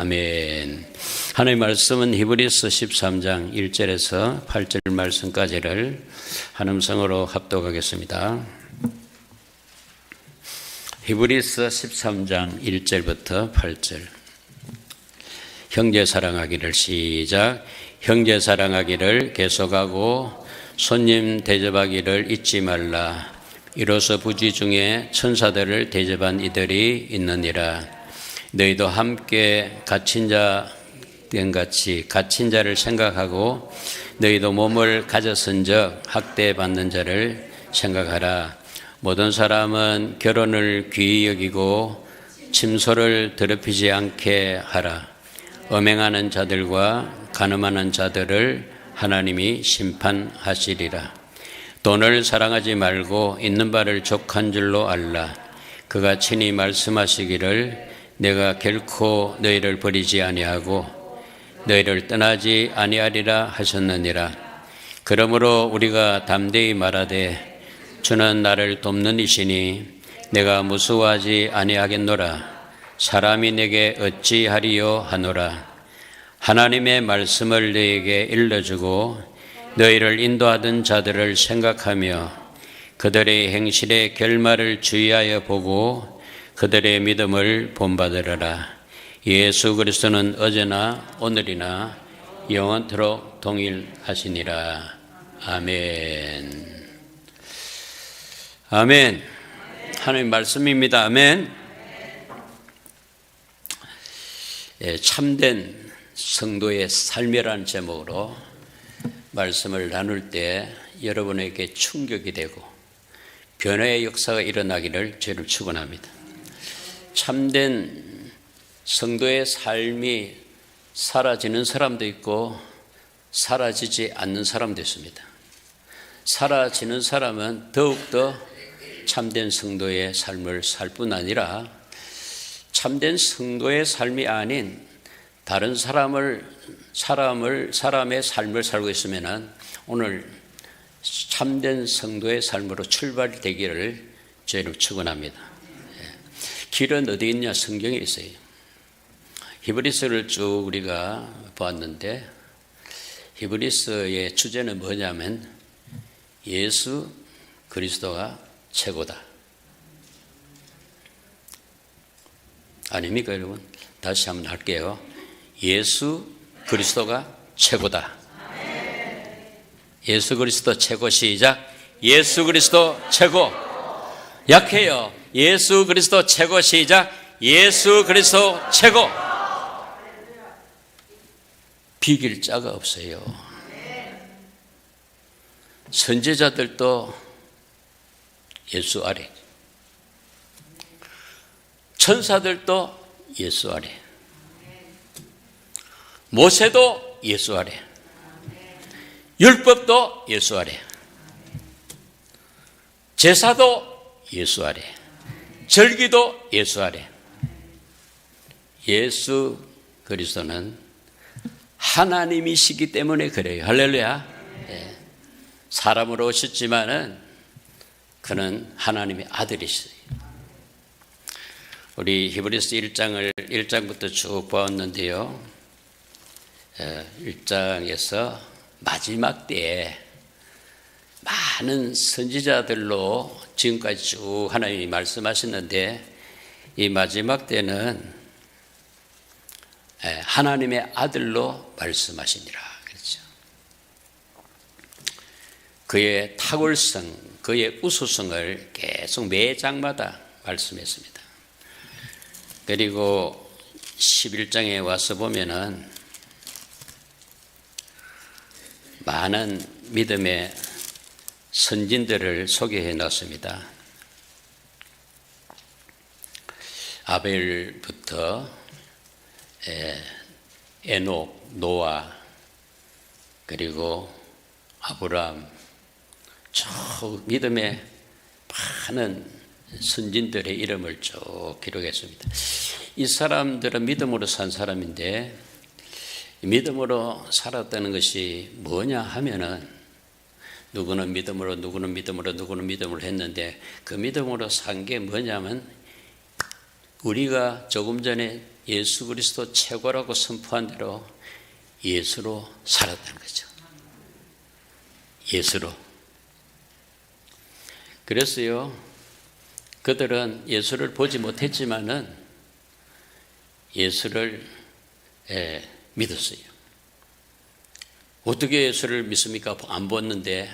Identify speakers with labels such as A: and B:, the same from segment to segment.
A: 아멘. 하나님의 말씀은 히브리서 13장 1절에서 8절 말씀까지를 한 음성으로 합독하겠습니다. 히브리서 13장 1절부터 8절. 형제 사랑하기를 시작. 형제 사랑하기를 계속하고 손님 대접하기를 잊지 말라. 이로써 부지 중에 천사들을 대접한 이들이 있느니라. 너희도 함께 갇힌 자된 같이 갇힌 자를 생각하고 너희도 몸을 가졌은즉 학대받는 자를 생각하라. 모든 사람은 결혼을 귀히 여기고 침소를 더럽히지 않게 하라. 음행하는 자들과 간음하는 자들을 하나님이 심판하시리라. 돈을 사랑하지 말고 있는 바를 족한 줄로 알라. 그가 친히 말씀하시기를 내가 결코 너희를 버리지 아니하고 너희를 떠나지 아니하리라 하셨느니라. 그러므로 우리가 담대히 말하되 주는 나를 돕는 이시니 내가 무서워하지 아니하겠노라. 사람이 내게 어찌하리요 하노라. 하나님의 말씀을 너희에게 일러주고 너희를 인도하던 자들을 생각하며 그들의 행실의 결말을 주의하여 보고 그들의 믿음을 본받으라. 예수 그리스도는 어제나 오늘이나 영원토록 동일하시니라. 아멘. 아멘. 하나님 말씀입니다. 아멘. 참된 성도의 삶이라는 제목으로 말씀을 나눌 때 여러분에게 충격이 되고 변화의 역사가 일어나기를 주를 축원합니다. 참된 성도의 삶이 사라지는 사람도 있고 사라지지 않는 사람도 있습니다. 사라지는 사람은 더욱더 참된 성도의 삶을 살 뿐 아니라 참된 성도의 삶이 아닌 다른 사람의 삶을 살고 있으면 오늘 참된 성도의 삶으로 출발되기를 저희는 축원합니다. 길은 어디 있냐? 성경에 있어요. 히브리서를 쭉 우리가 보았는데 히브리서의 주제는 뭐냐면 예수 그리스도가 최고다. 아닙니까 여러분? 다시 한번 할게요. 예수 그리스도가 최고다. 예수 그리스도 최고. 시작. 예수 그리스도 최고. 약해요. 예수 그리스도 최고. 시작. 예수 그리스도 최고. 비길 자가 없어요. 선지자들도 예수 아래, 천사들도 예수 아래, 모세도 예수 아래, 율법도 예수 아래, 제사도 예수 아래, 절기도 예수 아래. 예수 그리스도는 하나님이시기 때문에 그래요. 할렐루야. 네. 사람으로 오셨지만은 그는 하나님의 아들이시죠. 우리 히브리서 1장부터 쭉 보았는데요. 1장에서 마지막 때에 많은 선지자들로 지금까지 쭉 하나님이 말씀하셨는데 이 마지막 때는 하나님의 아들로 말씀하시니라. 그렇죠. 그의 탁월성, 그의 우수성을 계속 매 장마다 말씀했습니다. 그리고 11장에 와서 보면은 많은 믿음의 선진들을 소개해 놨습니다. 아벨부터 에녹, 노아, 그리고 아브람, 쭉 믿음의 많은 선진들의 이름을 쭉 기록했습니다. 이 사람들은 믿음으로 산 사람인데 믿음으로 살았다는 것이 뭐냐 하면은 누구는 믿음으로 누구는 믿음으로 했는데 그 믿음으로 산 게 뭐냐면 우리가 조금 전에 예수 그리스도 최고라고 선포한 대로 예수로 살았다는 거죠. 예수로. 그래서요, 그들은 예수를 보지 못했지만은 예수를 믿었어요. 어떻게 예수를 믿습니까? 안 봤는데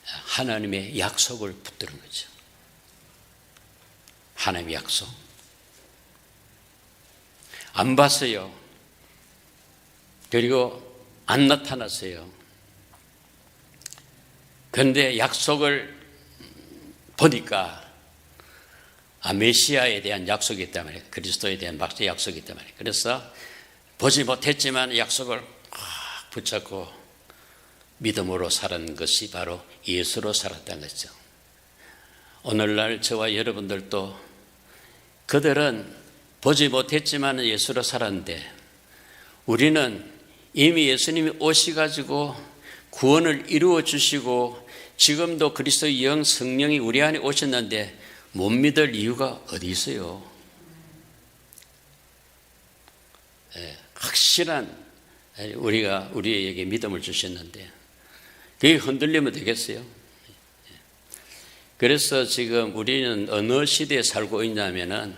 A: 하나님의 약속을 붙드는 거죠. 하나님의 약속. 안 봤어요. 그리고 안 나타났어요. 그런데 약속을 보니까 메시아에 대한 약속이 있단 말이에요. 그리스도에 대한 약속이 있단 말이에요. 그래서 보지 못했지만 약속을 붙잡고 믿음으로 살은 것이 바로 예수로 살았다는 거죠. 오늘날 저와 여러분들도 그들은 보지 못했지만 예수로 살았는데 우리는 이미 예수님이 오셔가지고 구원을 이루어 주시고 지금도 그리스도의 영 성령이 우리 안에 오셨는데 못 믿을 이유가 어디 있어요? 확실한 우리에게 믿음을 주셨는데 그게 흔들리면 되겠어요? 그래서 지금 우리는 어느 시대에 살고 있냐면은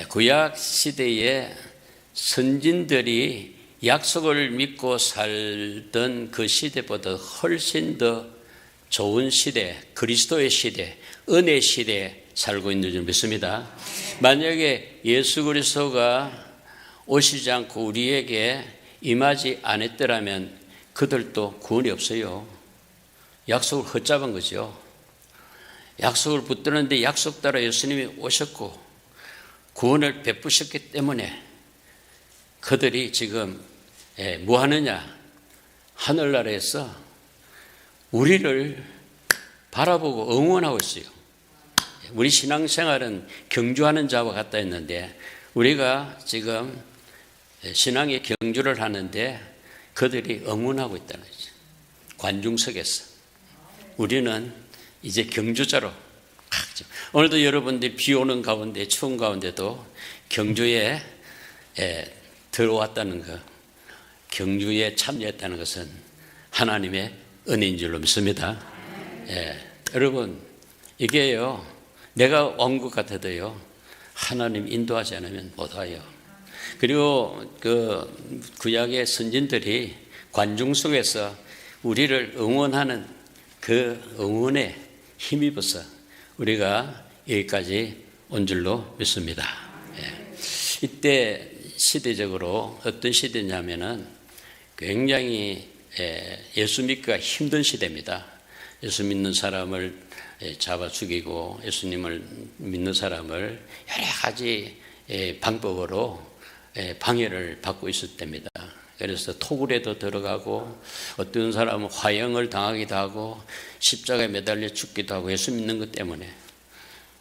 A: 구약 시대에 선진들이 약속을 믿고 살던 그 시대보다 훨씬 더 좋은 시대, 그리스도의 시대, 은혜 시대에 살고 있는 줄 믿습니다. 만약에 예수 그리스도가 오시지 않고 우리에게 임하지 않았더라면 그들도 구원이 없어요. 약속을 헛잡은 거죠. 약속을 붙드는데 약속 따라 예수님이 오셨고 구원을 베푸셨기 때문에 그들이 지금 뭐 하느냐? 하늘나라에서 우리를 바라보고 응원하고 있어요. 우리 신앙생활은 경주하는 자와 같다 했는데 우리가 지금 신앙의 경주를 하는데 그들이 응원하고 있다는 거죠. 관중석에서. 우리는 이제 경주자로 가죠. 오늘도 여러분들이 비 오는 가운데 추운 가운데도 경주에 들어왔다는 것, 경주에 참여했다는 것은 하나님의 은혜인 줄로 믿습니다. 여러분 이게요 내가 온 것 같아도요 하나님 인도하지 않으면 못 와요. 그리고 그 구약의 선진들이 관중 속에서 우리를 응원하는 그 응원에 힘입어서 우리가 여기까지 온 줄로 믿습니다. 이때 시대적으로 어떤 시대냐면은 굉장히 예수 믿기가 힘든 시대입니다. 예수 믿는 사람을 잡아 죽이고 예수님을 믿는 사람을 여러 가지 방법으로 방해를 받고 있을 때입니다. 그래서 토굴에도 들어가고 어떤 사람은 화형을 당하기도 하고 십자가에 매달려 죽기도 하고 예수 믿는 것 때문에.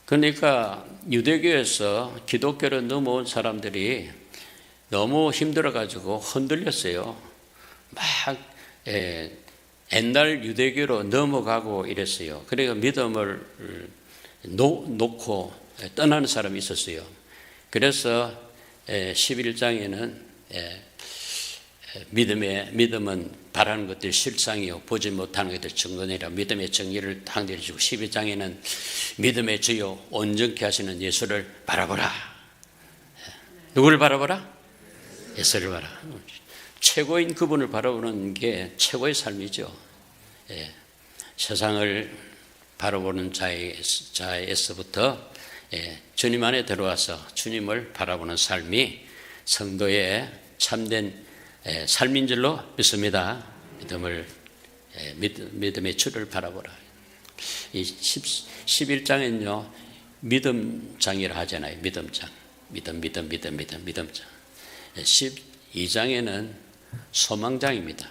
A: 그러니까 유대교에서 기독교로 넘어온 사람들이 너무 힘들어가지고 흔들렸어요. 막 옛날 유대교로 넘어가고 이랬어요. 그래서 믿음을 놓고 떠나는 사람이 있었어요. 그래서 11장에는 믿음은 바라는 것들 실상이요 보지 못하는 것들 증거니라 믿음의 정의를 당대해 주고 12장에는 믿음의 주요 온전케 하시는 예수를 바라보라. 누구를 바라보라? 예수를 바라. 최고인 그분을 바라보는 게 최고의 삶이죠. 세상을 바라보는 자에서부터 주님 안에 들어와서 주님을 바라보는 삶이 성도의 참된 삶인 줄로 믿습니다. 믿음의 주를 바라보라. 이 11장은요 믿음장이라 하잖아요. 믿음장. 믿음장. 12장에는 소망장입니다.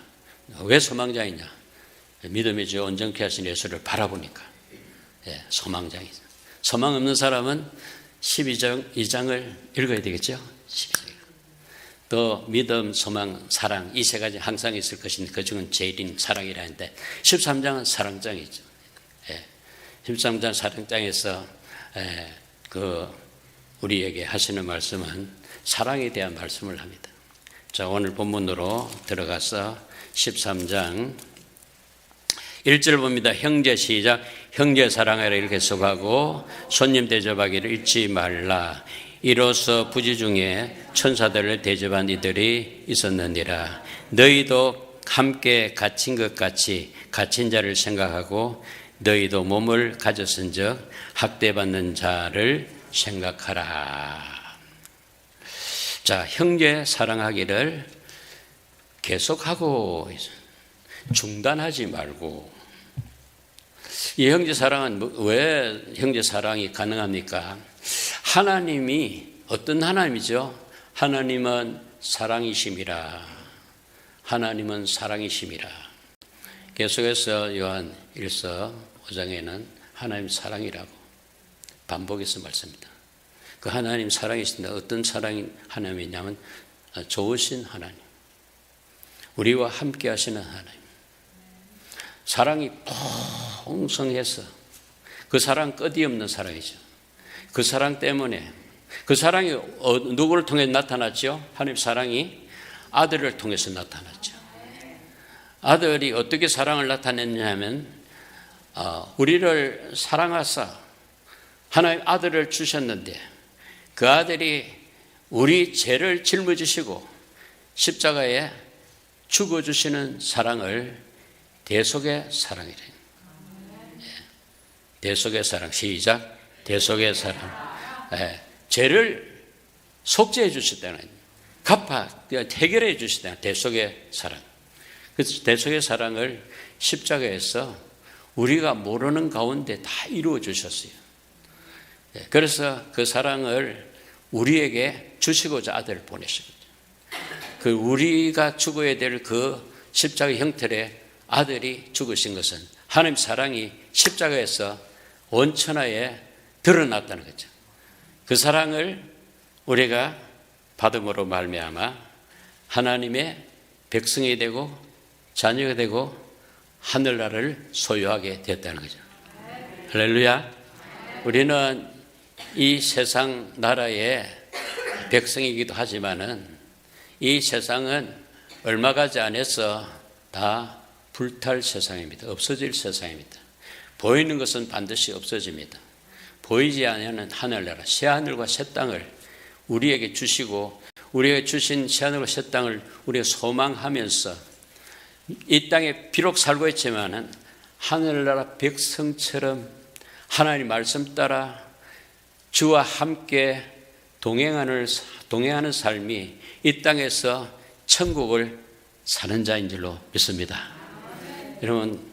A: 왜 소망장이냐? 믿음의 주 온전케 하신 예수를 바라보니까 소망장이죠. 소망 없는 사람은 12장을 읽어야 되겠죠. 12장. 또 믿음, 소망, 사랑 이 세 가지 항상 있을 것인데 그중은 제일인 사랑이라 하는데 13장은 사랑장이죠. 13장 사랑장에서 우리에게 하시는 말씀은 사랑에 대한 말씀을 합니다. 자, 오늘 본문으로 들어가서 13장 1절 봅니다. 형제 시작. 형제 사랑하라 이렇게 속하고 손님 대접하기를 잊지 말라. 이로써 부지 중에 천사들을 대접한 이들이 있었느니라. 너희도 함께 갇힌 것 같이 갇힌 자를 생각하고 너희도 몸을 가졌은즉 학대받는 자를 생각하라. 자, 형제 사랑하기를 계속하고 중단하지 말고. 이 형제 사랑은 왜 형제 사랑이 가능합니까? 하나님이 어떤 하나님이죠? 하나님은 사랑이심이라. 하나님은 사랑이심이라. 계속해서 요한 1서 5장에는 하나님 사랑이라고 반복해서 말씀합니다. 그 하나님 사랑이신데 어떤 사랑이 하나님이냐면 좋으신 하나님, 우리와 함께 하시는 하나님. 사랑이 풍성해서 그 사랑 끝이 없는 사랑이죠. 그 사랑 때문에 그 사랑이 누구를 통해 나타났죠? 하나님 사랑이 아들을 통해서 나타났죠. 아들이 어떻게 사랑을 나타냈냐면 우리를 사랑하사 하나님 아들을 주셨는데 그 아들이 우리 죄를 짊어지시고 십자가에 죽어주시는 사랑을 대속의 사랑이래. 대속의 사랑. 시작. 대속의 사랑. 죄를 속죄해 주셨다는 해결해 주셨다는 대속의 사랑. 그래서 대속의 사랑을 십자가에서 우리가 모르는 가운데 다 이루어 주셨어요. 그래서 그 사랑을 우리에게 주시고자 아들을 보내신 거죠. 그 우리가 죽어야 될 그 십자가의 형틀에 아들이 죽으신 것은 하나님 사랑이 십자가에서 온천하에 드러났다는 거죠. 그 사랑을 우리가 받음으로 말미암아 하나님의 백성이 되고 자녀가 되고 하늘나라를 소유하게 됐다는 거죠. 할렐루야. 우리는 이 세상 나라의 백성이기도 하지만은 이 세상은 얼마 가지 안에서 다 불탈 세상입니다. 없어질 세상입니다. 보이는 것은 반드시 없어집니다. 보이지 않는 하늘나라, 새하늘과 새 땅을 우리에게 주시고 우리에게 주신 새하늘과 새 땅을 우리가 소망하면서 이 땅에 비록 살고 있지만은 하늘나라 백성처럼 하나님 말씀 따라 주와 함께 동행하는 삶이 이 땅에서 천국을 사는 자인 줄로 믿습니다. 여러분,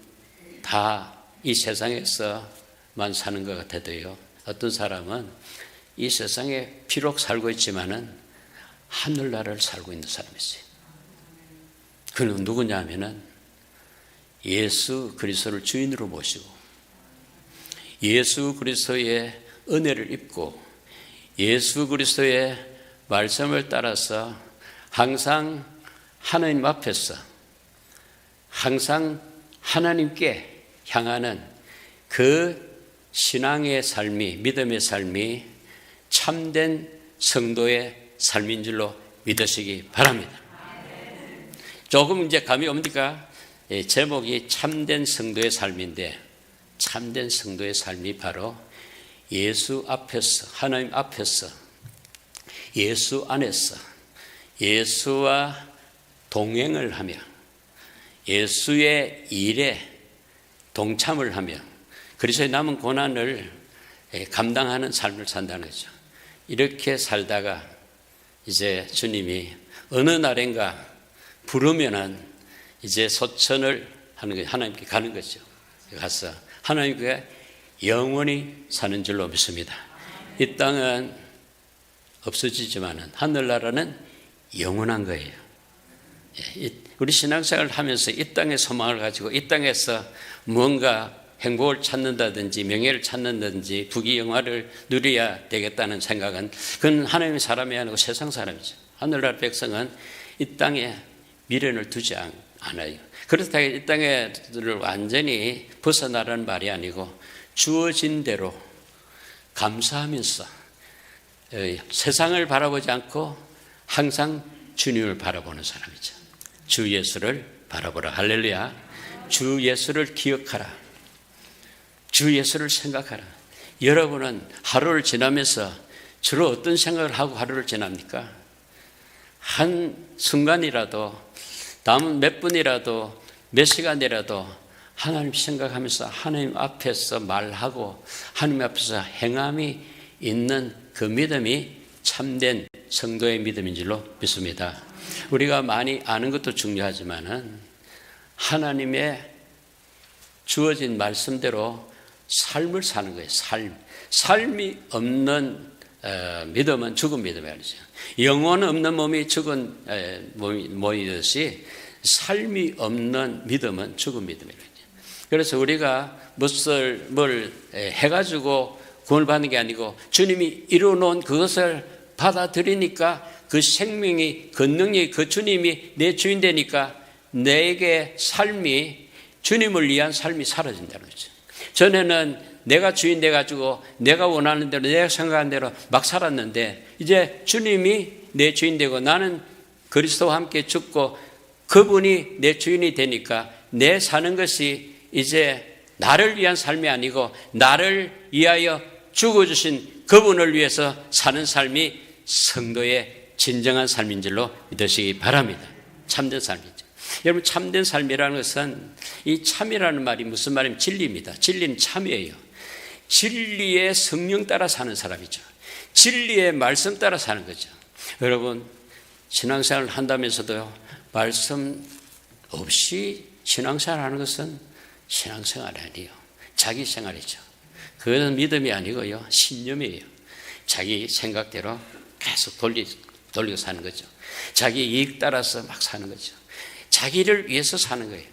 A: 다 이 세상에서만 사는 것 같아도요, 어떤 사람은 이 세상에 비록 살고 있지만은 하늘나라를 살고 있는 사람이 있어요. 그는 누구냐 하면은 예수 그리스도를 주인으로 모시고 예수 그리스도의 은혜를 입고 예수 그리스도의 말씀을 따라서 항상 하나님 앞에서 항상 하나님께 향하는 그 신앙의 삶이, 믿음의 삶이 참된 성도의 삶인 줄로 믿으시기 바랍니다. 조금 이제 감이 옵니까? 제목이 참된 성도의 삶인데, 참된 성도의 삶이 바로 예수 앞에서, 하나님 앞에서, 예수 안에서 예수와 동행을 하며 예수의 일에 동참을 하며 그리스도의 남은 고난을 감당하는 삶을 산다는 거죠. 이렇게 살다가 이제 주님이 어느 날인가 부르면은 이제 소천을 하는 거예요. 하나님께 가는 거죠. 가서 하나님께 영원히 사는 줄로 믿습니다. 이 땅은 없어지지만은 하늘나라는 영원한 거예요. 우리 신앙생활을 하면서 이 땅의 소망을 가지고 이 땅에서 뭔가 행복을 찾는다든지 명예를 찾는다든지 부귀영화를 누려야 되겠다는 생각은 그건 하나님의 사람이 아니고 세상 사람이죠. 하늘나라 백성은 이 땅에 미련을 두지 않아요. 그렇다고 이 땅에를 완전히 벗어나라는 말이 아니고 주어진 대로 감사하면서 세상을 바라보지 않고 항상 주님을 바라보는 사람이죠. 주 예수를 바라보라. 할렐루야. 주 예수를 기억하라. 주 예수를 생각하라. 여러분은 하루를 지나면서 주로 어떤 생각을 하고 하루를 지납니까? 한 순간이라도, 남은 몇 분이라도, 몇 시간이라도 하나님 생각하면서 하나님 앞에서 말하고 하나님 앞에서 행함이 있는 그 믿음이 참된 성도의 믿음인 줄로 믿습니다. 우리가 많이 아는 것도 중요하지만은 하나님의 주어진 말씀대로 삶을 사는 거예요. 삶이 없는 믿음은 죽은 믿음이라고 하죠. 영혼 없는 몸이 죽은 몸이듯이 삶이 없는 믿음은 죽은 믿음이라고 하죠. 그래서 우리가 뭘 해가지고 구원을 받는 게 아니고 주님이 이루어놓은 그것을 받아들이니까 그 생명이, 그 능력이, 그 주님이 내 주인 되니까 내게 삶이, 주님을 위한 삶이 사라진다는 거죠. 전에는 내가 주인 돼가지고 내가 원하는 대로, 내가 생각한 대로 막 살았는데 이제 주님이 내 주인 되고 나는 그리스도와 함께 죽고 그분이 내 주인이 되니까 내 사는 것이 이제 나를 위한 삶이 아니고 나를 위하여 죽어주신 그분을 위해서 사는 삶이 성도의 진정한 삶인 줄로 믿으시기 바랍니다. 참된 삶이죠. 여러분, 참된 삶이라는 것은, 이 참이라는 말이 무슨 말이냐면 진리입니다. 진리는 참이에요. 진리의 성령 따라 사는 사람이죠. 진리의 말씀 따라 사는 거죠. 여러분, 신앙생활을 한다면서도요, 말씀 없이 신앙생활 하는 것은 신앙생활이 아니에요. 자기 생활이죠. 그것은 믿음이 아니고요, 신념이에요. 자기 생각대로 계속 돌리고 사는 거죠. 자기 이익 따라서 막 사는 거죠. 자기를 위해서 사는 거예요.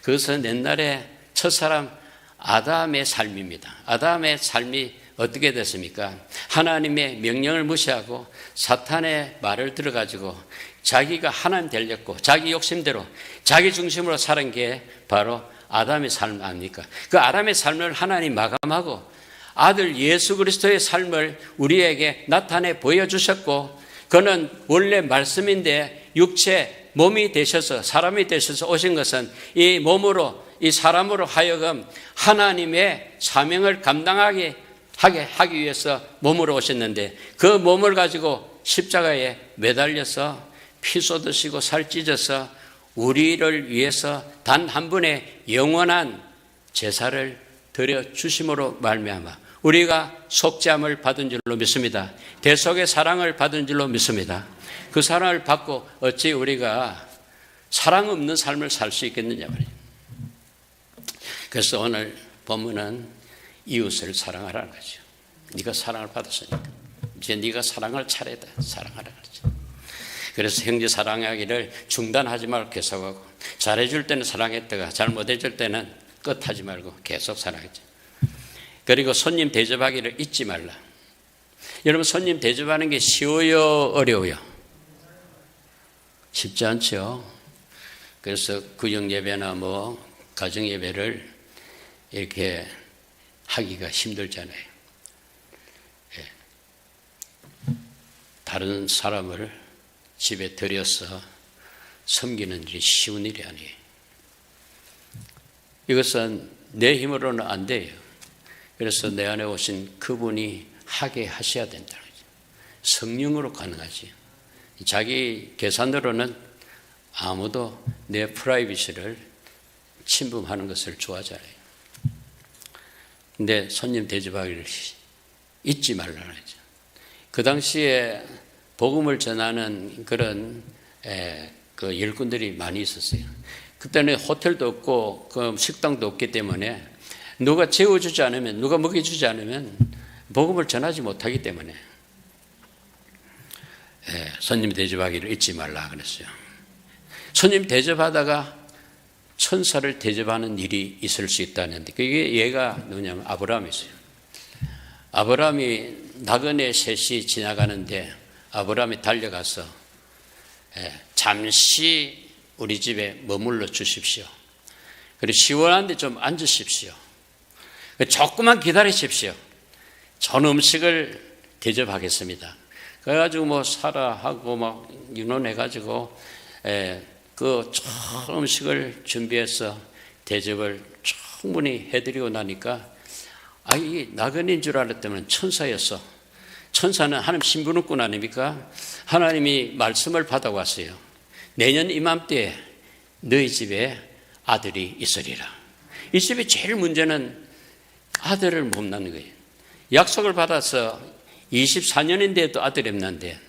A: 그것은 옛날에 첫사람 아담의 삶입니다. 아담의 삶이 어떻게 됐습니까? 하나님의 명령을 무시하고 사탄의 말을 들어가지고 자기가 하나님 되려고 자기 욕심대로 자기 중심으로 사는 게 바로 아담의 삶 아닙니까? 그 아담의 삶을 하나님 마감하고 아들 예수 그리스도의 삶을 우리에게 나타내 보여주셨고, 그는 원래 말씀인데 육체 몸이 되셔서, 사람이 되셔서 오신 것은 이 몸으로, 이 사람으로 하여금 하나님의 사명을 감당하게 하기 위해서 몸으로 오셨는데, 그 몸을 가지고 십자가에 매달려서 피 쏟으시고 살 찢어서 우리를 위해서 단 한 분의 영원한 제사를 드려 주심으로 말미암아 우리가 속죄함을 받은 줄로 믿습니다. 대속의 사랑을 받은 줄로 믿습니다. 그 사랑을 받고 어찌 우리가 사랑 없는 삶을 살 수 있겠느냐 말이에요. 그래서 오늘 본문은 이웃을 사랑하라는 거죠. 네가 사랑을 받았으니까 이제 네가 사랑할 차례다. 사랑하라는 거죠. 그래서 형제 사랑하기를 중단하지 말고 계속하고, 잘해줄 때는 사랑했다가 잘못해줄 때는 끝하지 말고 계속 사랑했죠. 그리고 손님 대접하기를 잊지 말라. 여러분, 손님 대접하는 게 쉬워요, 어려워요? 쉽지 않죠. 그래서 구역 예배나 가정 예배를 이렇게 하기가 힘들잖아요. 다른 사람을 집에 들여서 섬기는 일이 쉬운 일이 아니에요. 이것은 내 힘으로는 안 돼요. 그래서 내 안에 오신 그분이 하게 하셔야 된다는 거죠. 성령으로 가능하지. 자기 계산으로는 아무도 내 프라이빗을 침범하는 것을 좋아하잖아요. 근데 손님 대접하기를 잊지 말라는 거죠. 그 당시에 복음을 전하는 그런 그 일꾼들이 많이 있었어요. 그때는 호텔도 없고 그 식당도 없기 때문에 누가 재워주지 않으면, 누가 먹여주지 않으면 복음을 전하지 못하기 때문에 손님 대접하기를 잊지 말라 그랬어요. 손님 대접하다가 천사를 대접하는 일이 있을 수 있다는데, 그게 얘가 누구냐면 아브라함이었어요. 아브라함이 나그네 셋이 지나가는데 아브라함이 달려가서 잠시 우리 집에 머물러 주십시오. 그리고 시원한 데 좀 앉으십시오. 조금만 기다리십시오. 전 음식을 대접하겠습니다. 그래가지고 뭐 사라하고 막 윤혼해가지고 그 음식을 준비해서 대접을 충분히 해드리고 나니까 이 나그네인 줄 알았더니 천사였어. 천사는 하나님 신부는꾼 아닙니까? 하나님이 말씀을 받아왔어요. 내년 이맘때에 너희 집에 아들이 있으리라. 이 집에 제일 문제는 아들을 못 낳는 거예요. 약속을 받아서 24년인데도 아들이 없는데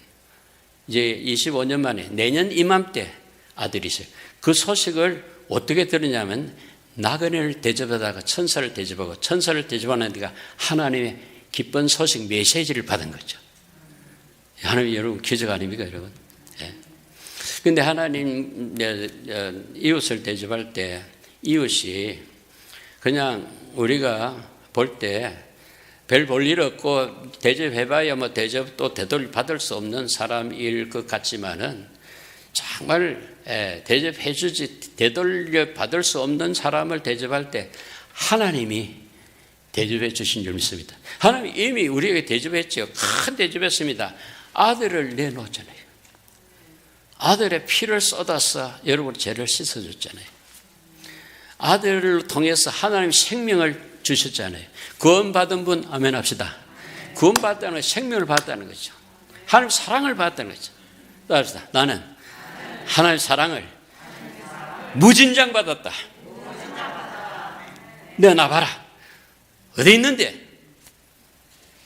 A: 이제 25년 만에 내년 이맘때 아들이 있어요. 그 소식을 어떻게 들었냐면 나그네를 대접하다가 천사를 대접하고 천사를 대접하는 데가 하나님의 기쁜 소식 메시지를 받은 거죠. 하나님 여러분 기적 아닙니까 여러분? 그런데 하나님 이웃을 대접할 때 이웃이 그냥 우리가 볼 때 별 볼 일 없고 대접해봐야 뭐 대접도 되돌려 받을 수 없는 사람일 것 같지만은 정말 대접해주지 되돌려 받을 수 없는 사람을 대접할 때 하나님이 대접해 주신 줄 믿습니다. 하나님 이미 우리에게 대접했죠. 큰 대접했습니다. 아들을 내놓았잖아요. 아들의 피를 쏟아서 여러분 죄를 씻어줬잖아요. 아들을 통해서 하나님 생명을 주셨잖아요. 구원받은 분 아멘 합시다. 구원받다는 건 생명을 받았다는 거죠. 하나님 사랑을 받았다는 거죠. 따라합시다. 나는 하나님의 사랑을 무진장 받았다. 내놔봐라. 어디 있는데?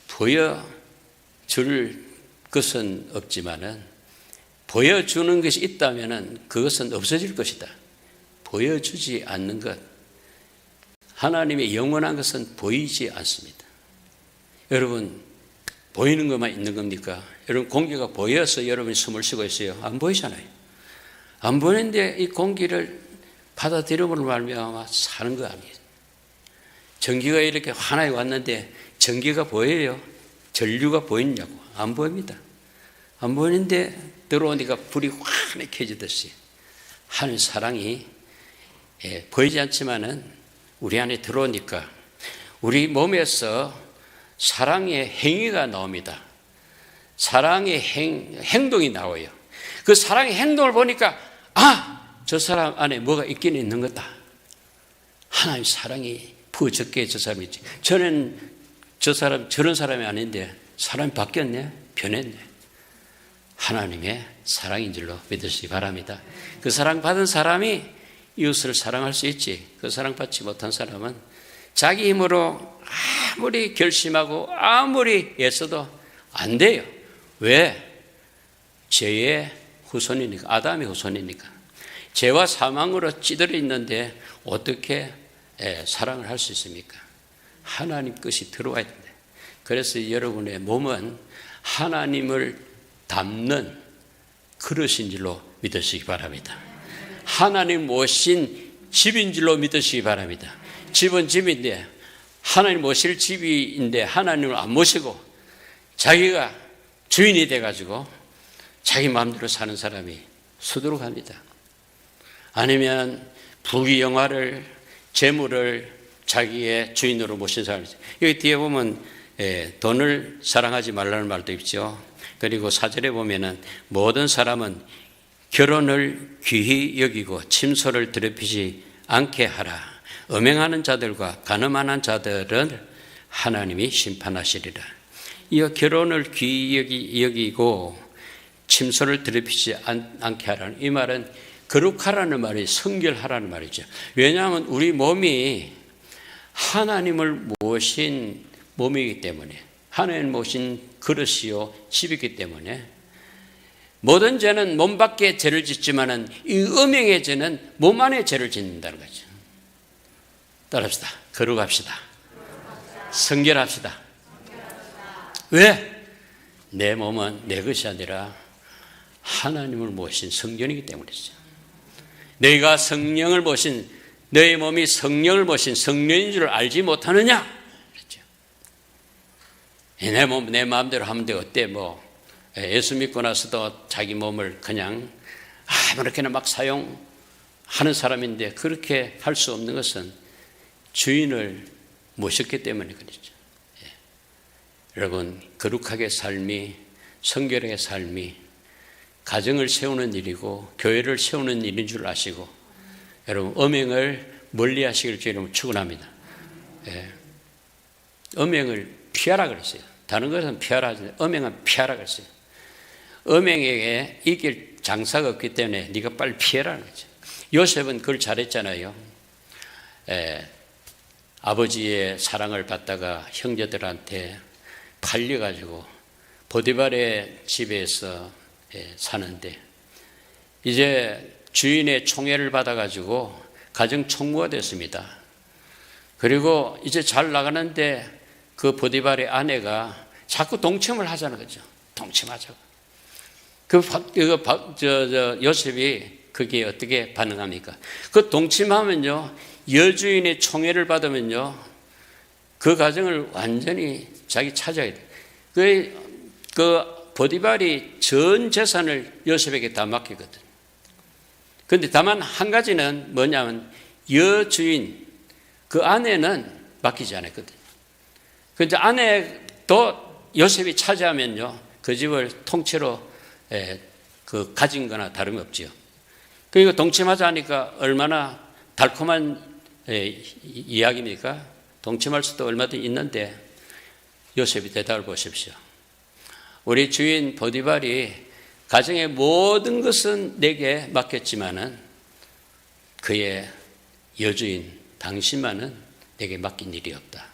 A: 보여줄 것은 없지만은 보여주는 것이 있다면은 그것은 없어질 것이다. 보여주지 않는 것. 하나님의 영원한 것은 보이지 않습니다. 여러분, 보이는 것만 있는 겁니까? 여러분, 공기가 보여서 여러분이 숨을 쉬고 있어요. 안 보이잖아요. 안 보이는데 이 공기를 받아들임으로 말미암아 사는 거 아니에요. 전기가 이렇게 환하게 왔는데 전기가 보여요? 전류가 보이냐고? 안 보입니다. 안 보이는데 들어오니까 불이 환하게 켜지듯이 하나님의 사랑이 보이지 않지만은 우리 안에 들어오니까 우리 몸에서 사랑의 행위가 나옵니다. 사랑의 행동이 나와요. 그 사랑의 행동을 보니까 저 사람 안에 뭐가 있긴 있는 거다. 하나님의 사랑이 부어졌기에 저 사람이 있지. 저는 저 사람 저런 사람이 아닌데 사람이 바뀌었네, 변했네. 하나님의 사랑인 줄로 믿으시기 바랍니다. 그 사랑받은 사람이 이웃을 사랑할 수 있지. 그 사랑받지 못한 사람은 자기 힘으로 아무리 결심하고 아무리 애써도 안 돼요. 왜? 죄의 후손이니까. 아담의 후손이니까. 죄와 사망으로 찌들어 있는데 어떻게 사랑을 할 수 있습니까? 하나님 것이 들어와야 된다. 그래서 여러분의 몸은 하나님을 담는 그릇인 줄로 믿으시기 바랍니다. 하나님 모신 집인 줄로 믿으시기 바랍니다. 집은 집인데 하나님 모실 집인데 하나님을 안 모시고 자기가 주인이 돼가지고 자기 마음대로 사는 사람이 수두룩합니다. 아니면 부귀영화를 재물을 자기의 주인으로 모신 사람이죠. 여기 뒤에 보면 돈을 사랑하지 말라는 말도 있죠. 그리고 4절에 보면은 모든 사람은 결혼을 귀히 여기고 침소를 더럽히지 않게 하라. 음행하는 자들과 간음하는 자들은 하나님이 심판하시리라. 이 결혼을 귀히 여기고 침소를 더럽히지 않게 하라는 이 말은 거룩하라는 말이 성결하라는 말이죠. 왜냐하면 우리 몸이 하나님을 모신 몸이기 때문에 하나님 모신 그릇이요 집이기 때문에 모든 죄는 몸 밖에 죄를 짓지만은 이 음행의 죄는 몸 안에 죄를 짓는다는 거죠. 따라합시다. 거룩합시다. 성결합시다. 왜? 내 몸은 내 것이 아니라 하나님을 모신 성전이기 때문이죠. 너희가 성령을 모신 너희 몸이 성령을 모신 성령인 줄 알지 못하느냐? 그렇죠. 내 몸 내 마음대로 하면 돼. 어때? 뭐 예수 믿고 나서도 자기 몸을 그냥 아무렇게나 막 사용하는 사람인데 그렇게 할 수 없는 것은 주인을 모셨기 때문에 그렇죠. 여러분, 거룩하게 삶이, 성결하게 삶이 가정을 세우는 일이고 교회를 세우는 일인 줄 아시고, 여러분 음행을 멀리 하시길 주님 축원합니다. 예. 음행을 피하라 그랬어요. 다른 것은 피하라 하지, 음행은 피하라 그랬어요. 음행에게 이길 장사가 없기 때문에 네가 빨리 피해라는 거죠. 요셉은 그걸 잘했잖아요. 아버지의 사랑을 받다가 형제들한테 팔려가지고 보디발의 집에서 사는데, 이제 주인의 총애를 받아가지고 가정 총무가 됐습니다. 그리고 이제 잘 나가는데 그 보디발의 아내가 자꾸 동침을 하자는 거죠. 동침하자고. 요셉이 거기에 어떻게 반응합니까? 그 동침하면요, 여주인의 총애를 받으면요, 그 가정을 완전히 자기 차지하게 돼요. 그 보디발이 전 재산을 요셉에게 다 맡기거든. 그런데 다만 한 가지는 뭐냐면 여주인, 그 아내는 맡기지 않았거든. 그런데 아내도 요셉이 차지하면요, 그 집을 통째로 그 가진 거나 다름없지요. 그러니까 동침하자 하니까 얼마나 달콤한 이야기입니까? 동침할 수도 얼마든지 있는데 요셉이 대답을 보십시오. 우리 주인 보디발이 가정의 모든 것은 내게 맡겼지만은 그의 여주인 당신만은 내게 맡긴 일이 없다.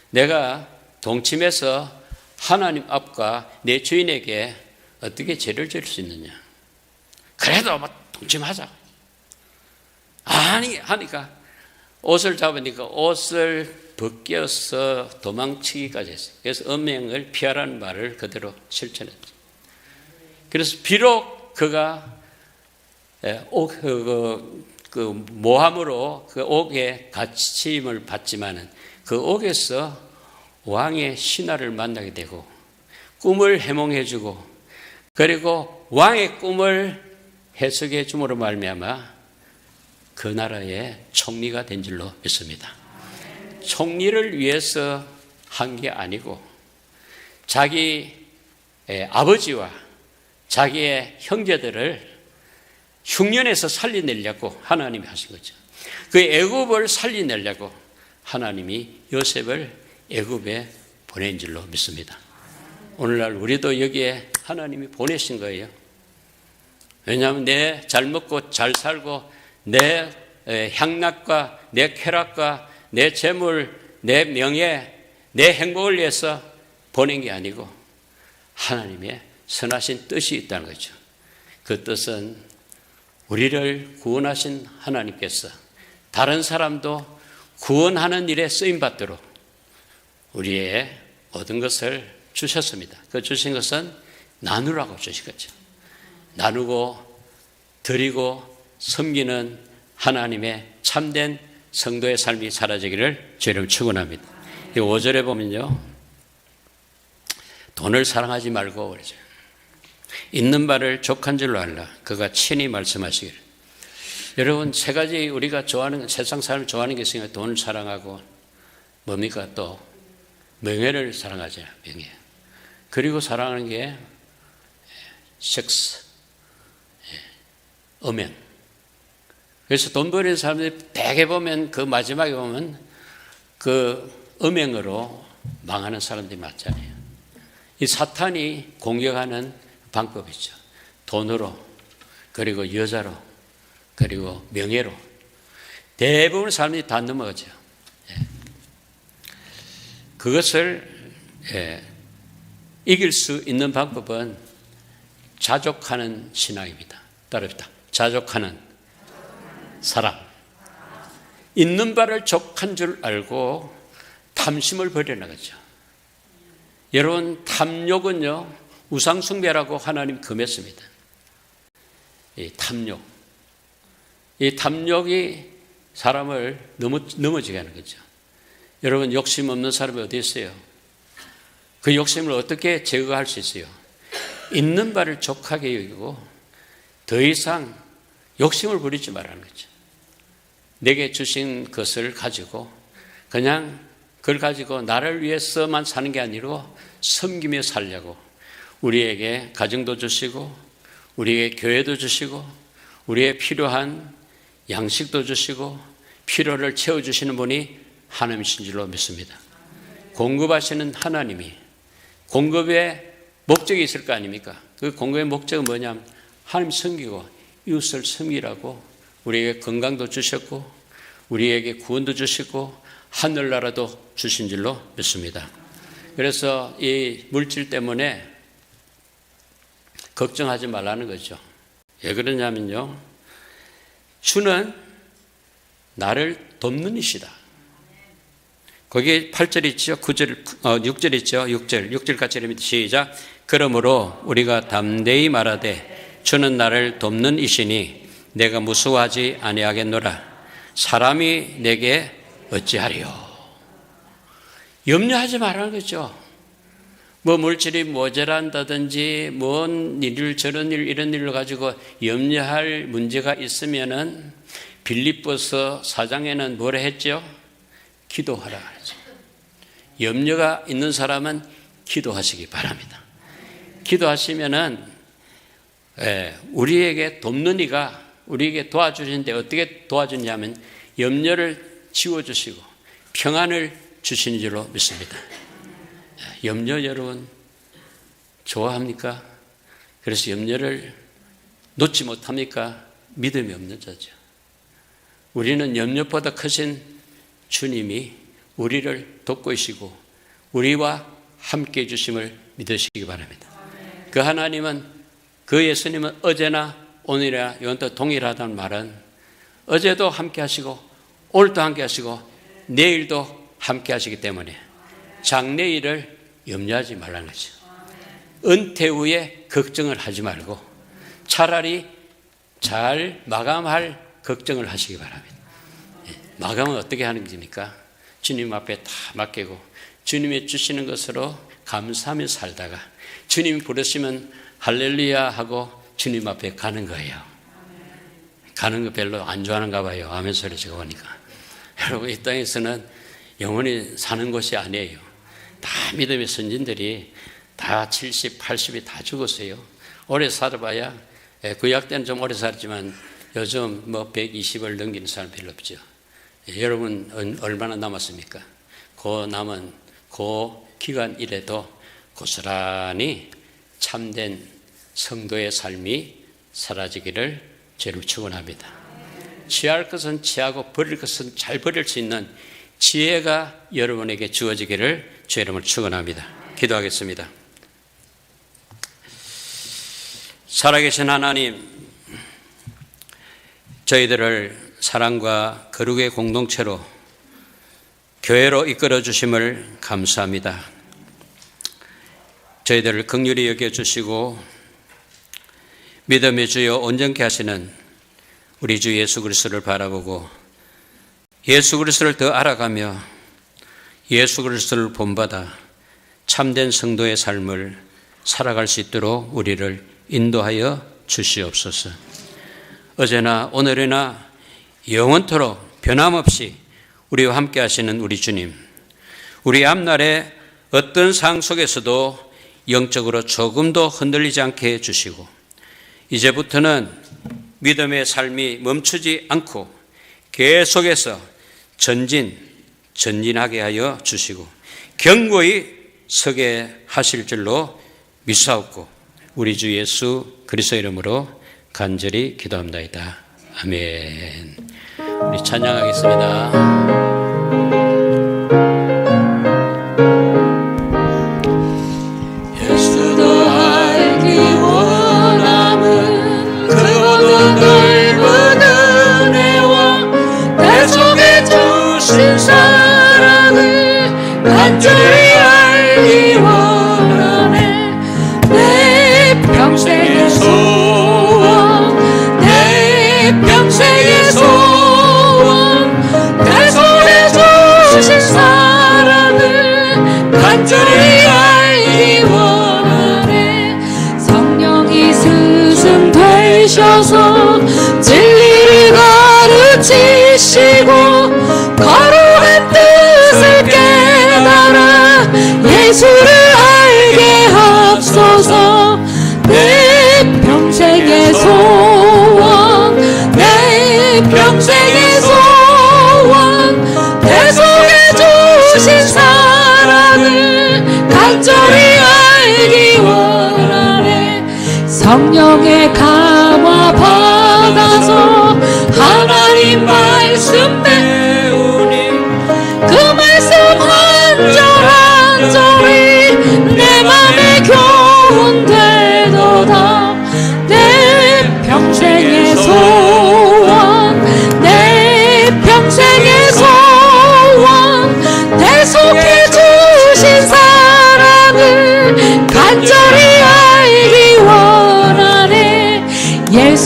A: 내가 동침해서 하나님 앞과 내 주인에게 어떻게 죄를 지을 수 있느냐? 그래도 동침하자. 아니 하니까 옷을 잡으니까 옷을 벗겨서 도망치기까지 했어요. 그래서 음행을 피하라는 말을 그대로 실천했죠. 그래서 비록 그가 모함으로 그 옥에 갇힘을 받지만은 그 옥에서 왕의 신하를 만나게 되고 꿈을 해몽해주고, 그리고 왕의 꿈을 해석해 줌으로 말미암아 그 나라의 총리가 된 줄로 믿습니다. 총리를 위해서 한 게 아니고 자기 아버지와 자기의 형제들을 흉년에서 살려내려고 하나님이 하신 거죠. 그 애굽을 살려내려고 하나님이 요셉을 애굽에 보낸 줄로 믿습니다. 오늘날 우리도 여기에 하나님이 보내신 거예요. 왜냐하면 내 잘 먹고 잘 살고 내 향락과 내 쾌락과 내 재물, 내 명예, 내 행복을 위해서 보낸 게 아니고 하나님의 선하신 뜻이 있다는 거죠. 그 뜻은 우리를 구원하신 하나님께서 다른 사람도 구원하는 일에 쓰임받도록 우리의 모든 것을 주셨습니다. 그 주신 것은 나누라고 주신 거죠. 나누고 드리고 섬기는 하나님의 참된 성도의 삶이 사라지기를 주님 축원합니다. 5절에 보면요, 돈을 사랑하지 말고 그러죠. 있는 바를 족한 줄로 알라. 그가 친히 말씀하시기를. 여러분, 세 가지 우리가 좋아하는, 세상 사람이 좋아하는 게 있으니까 돈을 사랑하고, 뭡니까? 또 명예를 사랑하죠. 명예. 그리고 사랑하는 게 섹스, 음행. 그래서 돈 버리는 사람들이 대개 보면 그 마지막에 보면 그 음행으로 망하는 사람들이 많잖아요. 이 사탄이 공격하는 방법이죠. 돈으로, 그리고 여자로, 그리고 명예로. 대부분 사람들이 다 넘어가죠. 그것을 이길 수 있는 방법은 자족하는 신앙입니다. 따릅니다. 자족하는 사랑. 있는 바를 족한 줄 알고 탐심을 버려나가죠. 여러분, 탐욕은요, 우상숭배라고 하나님 금했습니다. 이 탐욕. 이 탐욕이 사람을 넘어지게 하는 거죠. 여러분, 욕심 없는 사람이 어디 있어요? 그 욕심을 어떻게 제거할 수 있어요? 있는 바를 족하게 여기고 더 이상 욕심을 부리지 말라는 거죠. 내게 주신 것을 가지고 그냥 그걸 가지고 나를 위해서만 사는 게 아니고 섬기며 살려고 우리에게 가정도 주시고 우리에게 교회도 주시고 우리의 필요한 양식도 주시고 필요를 채워주시는 분이 하나님이신 줄로 믿습니다. 공급하시는 하나님이 공급의 목적이 있을 거 아닙니까? 그 공급의 목적은 뭐냐면 하나님 섬기고 이웃을 섬기라고 우리에게 건강도 주셨고 우리에게 구원도 주시고 하늘나라도 주신 줄로 믿습니다. 그래서 이 물질 때문에 걱정하지 말라는 거죠. 왜 그러냐면요, 주는 나를 돕는 이시다. 거기에 8절 있죠, 6절 있죠, 6절 같이 읽습니다. 시작. 그러므로 우리가 담대히 말하되 주는 나를 돕는 이시니 내가 무서워하지 아니하겠노라. 사람이 내게 어찌하리요. 염려하지 말라는 거죠. 뭐 물질이 모자란다든지 뭔 일 저런 일 이런 일을 가지고 염려할 문제가 있으면은 빌립보서 4장에는 뭐라 했죠? 기도하라 하죠. 염려가 있는 사람은 기도하시기 바랍니다. 기도하시면은 우리에게 돕는 이가 우리에게 도와주시는데 어떻게 도와주냐면 염려를 지워주시고 평안을 주시는 줄로 믿습니다. 염려 여러분 좋아합니까? 그래서 염려를 놓지 못합니까? 믿음이 없는 자죠. 우리는 염려보다 크신 주님이 우리를 돕고 계시고 우리와 함께 해주심을 믿으시기 바랍니다. 그 하나님은 그 예수님은 어제나 오늘이나 영원토록 동일하다는 말은 어제도 함께 하시고 오늘도 함께 하시고 내일도 함께 하시기 때문에 장래일을 염려하지 말라는 거죠. 은퇴 후에 걱정을 하지 말고 차라리 잘 마감할 걱정을 하시기 바랍니다. 마감은 어떻게 하는 겁니까? 주님 앞에 다 맡기고 주님이 주시는 것으로 감사하며 살다가 주님이 부르시면 할렐루야 하고 주님 앞에 가는 거예요. 가는 거 별로 안 좋아하는가 봐요. 아멘 소리 지가 보니까. 여러분 이 땅에서는 영원히 사는 곳이 아니에요. 다 믿음의 선진들이 다 70, 80이 다 죽었어요. 오래 살아봐야 구약 때는 좀 오래 살았지만 요즘 뭐 120을 넘기는 사람 별로 없죠. 여러분 얼마나 남았습니까? 그 남은 그 기간 이래도 고스란히 참된 성도의 삶이 사라지기를 주를 축원합니다. 취할 것은 취하고 버릴 것은 잘 버릴 수 있는 지혜가 여러분에게 주어지기를 주의 이름으로 축원합니다. 기도하겠습니다. 살아계신 하나님, 저희들을 사랑과 거룩의 공동체로 교회로 이끌어 주심을 감사합니다. 저희들을 긍휼히 여겨주시고 믿음의 주여 온전케 하시는 우리 주 예수 그리스도를 바라보고 예수 그리스도를 더 알아가며 예수 그리스도를 본받아 참된 성도의 삶을 살아갈 수 있도록 우리를 인도하여 주시옵소서. 어제나 오늘이나 영원토록 변함없이 우리와 함께 하시는 우리 주님, 우리 앞날에 어떤 상황 속에서도 영적으로 조금도 흔들리지 않게 해주시고 이제부터는 믿음의 삶이 멈추지 않고 계속해서 전진하게 하여 주시고 견고히 서게 하실 줄로 믿사옵고 우리 주 예수 그리스도 이름으로 간절히 기도합니다. 아멘. 우리 찬양하겠습니다.
B: 간절히 알기 원하네. 내 평생의 소원, 내 평생의 소원, 내 손에 주신 사랑을 간절히 알기 원하네. 성령이 스승 되셔서 진리를 가르치시고 거룩한 뜻을 깨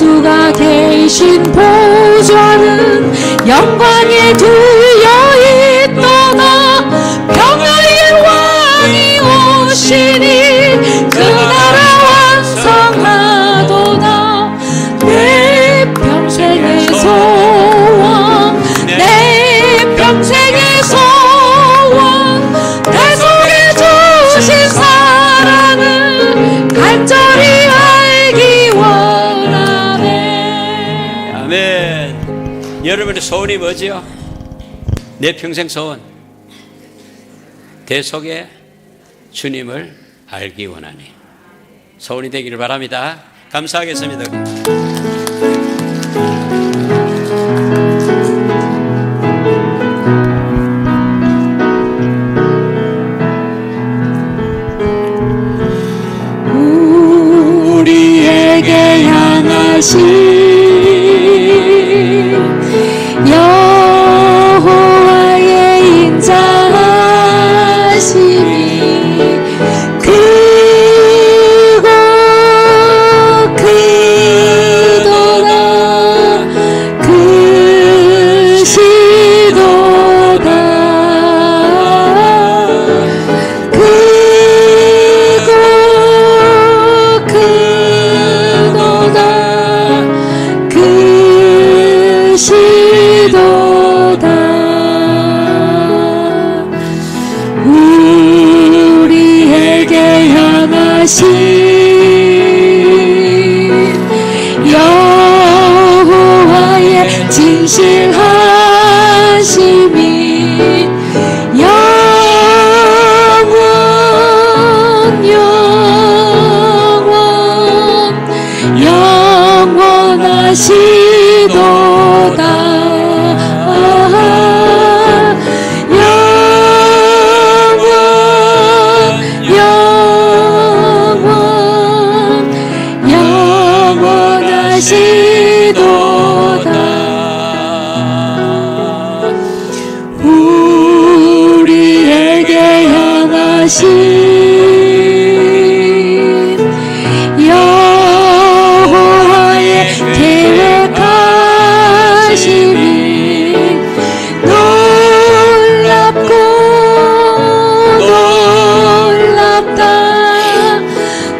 B: 예수가 계신 보좌는 영광에 둘려있도다. 평화의 왕이 오시니 그 나라 완성하도다. 내 평생의 소원, 내 평생의 소원, 내 속에 주신 사랑을 간절히 알기 원하네.
A: 아멘. 여러분의 소원이 뭐지요? 내 평생 소원, 내 속에 주님을 알기 원하니 소원이 되기를 바랍니다. 감사하겠습니다.
B: 우리에게 향하신 여호와의 인자하심이 크고 크도다. 크시도다. 크고 크도다. 크시도다. 우리에게 향하신 여호와의 진실하심이 영원 영원하시도다. 영원하시도다. 우리에게 향하신 여호와의 계획하심이 놀랍고 놀랍다.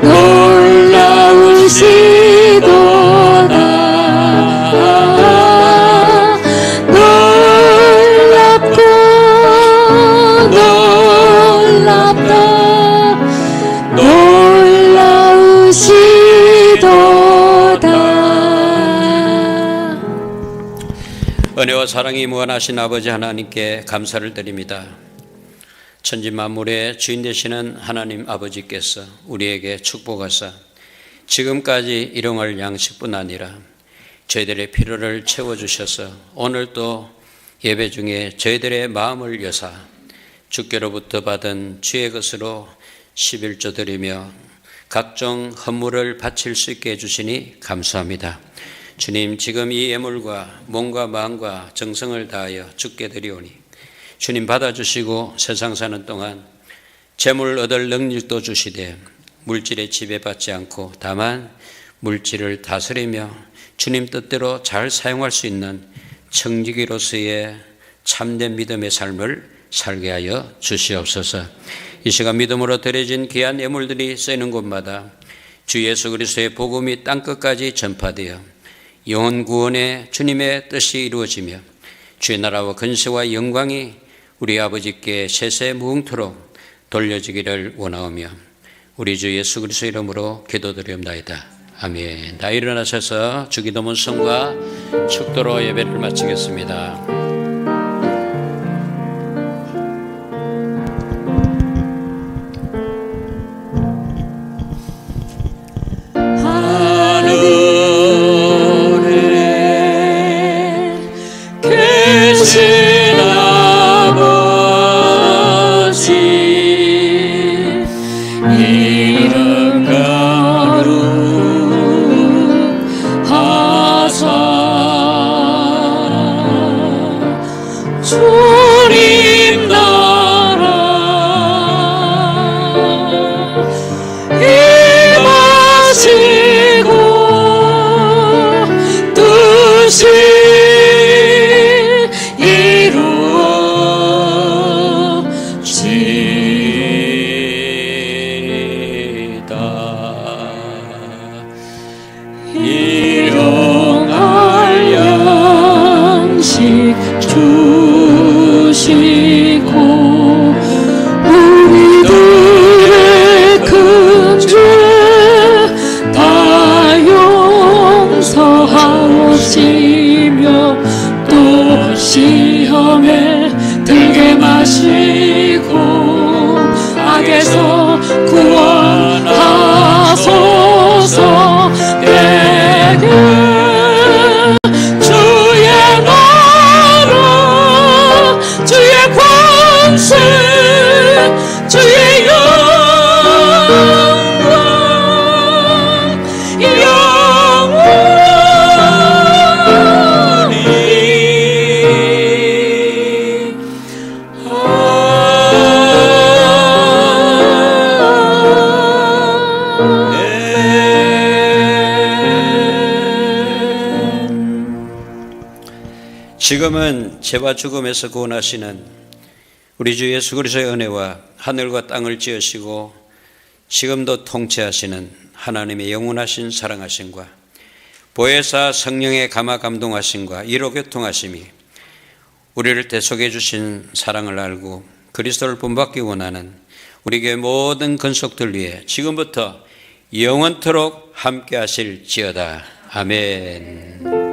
B: 놀라우시도다. 놀랍고 놀랍다. 놀라우시도다.
A: 은혜와 사랑이 무한하신 아버지 하나님께 감사를 드립니다. 천지 만물의 주인 되시는 하나님 아버지께서 우리에게 축복하사 지금까지 일용할 양식뿐 아니라 저희들의 필요를 채워주셔서 오늘 또 예배 중에 저희들의 마음을 여사 주께로부터 받은 주의 것으로 11조 드리며 각종 헌물을 바칠 수 있게 해주시니 감사합니다. 주님, 지금 이 예물과 몸과 마음과 정성을 다하여 주께 드리오니 주님 받아주시고 세상 사는 동안 재물 얻을 능력도 주시되 물질에 지배받지 않고 다만 물질을 다스리며 주님 뜻대로 잘 사용할 수 있는 청지기로서의 참된 믿음의 삶을 살게 하여 주시옵소서. 이 시간 믿음으로 드려진 귀한 예물들이 쓰이는 곳마다 주 예수 그리스도의 복음이 땅끝까지 전파되어 영혼 구원의 주님의 뜻이 이루어지며 주의 나라와 근세와 영광이 우리 아버지께 세세 무궁토록 돌려지기를 원하오며 우리 주 예수 그리스도 이름으로 기도드리옵나이다. 아멘. 다 일어나셔서 주기도문 성과 축도로 예배를 마치겠습니다.
B: 싸우시며 또 시험에 들게 마시고 악에서 구원하소서. 내게 주의 나라 주의 권세 주의 영광
A: 지금은 죄와 죽음에서 구원하시는 우리 주 예수 그리스도의 은혜와 하늘과 땅을 지으시고 지금도 통치하시는 하나님의 영원하신 사랑하심과 보혜사 성령의 감화 감동하심과 이로 교통하심이 우리를 대속해 주신 사랑을 알고 그리스도를 본받기 원하는 우리 교회 모든 근속들 위해 지금부터 영원토록 함께 하실지어다. 아멘.